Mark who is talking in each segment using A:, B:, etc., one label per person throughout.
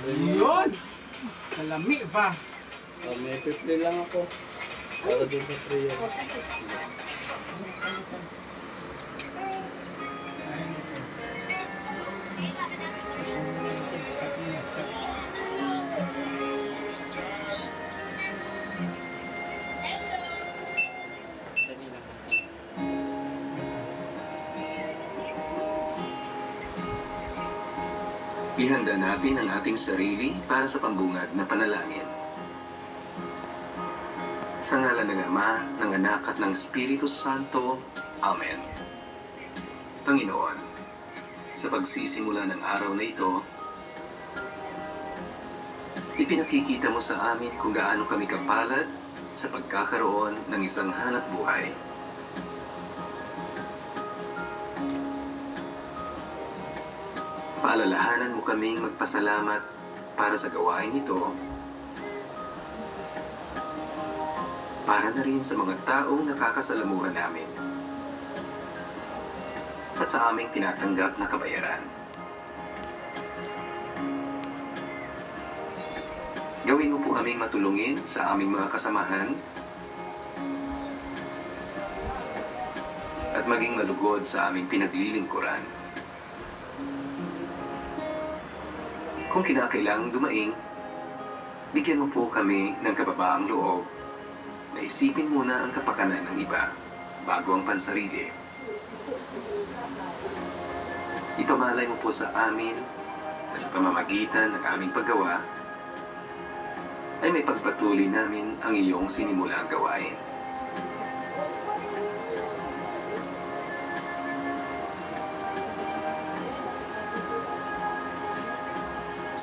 A: Yun! Kalami ba?
B: May piple lang ako. Para din sa prayer.
C: Ihanda natin ang ating sarili para sa pambungad na panalangin. Sa ngalan ng Ama, ng Anak at ng Espiritu Santo. Amen. Panginoon, sa pagsisimula ng araw na ito, ipinakikita mo sa amin kung gaano kami kapalad sa pagkakaroon ng isang hanap buhay. Paalalahanan mo kaming magpasalamat para sa gawain ito, para na rin sa mga taong nakakasalamuhan namin, at sa aming tinatanggap na kabayaran. Gawin mo po kaming matulungin sa aming mga kasamahan at maging malugod sa aming pinaglilingkuran. Kung kinakailangang dumaing, bigyan mo po kami ng kababaang loob na isipin muna ang kapakanan ng iba bago ang pansarili. Ipamalay mo po sa amin na sa pamamagitan ng aming paggawa ay may pagpatuloy namin ang iyong sinimulang gawain.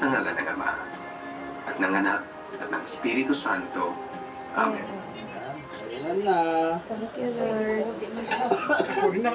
C: Sa ngalan ng Ama, at ng Anak, at ng Espiritu Santo. Amen.
B: Ayan na.
D: Thank you, Lord.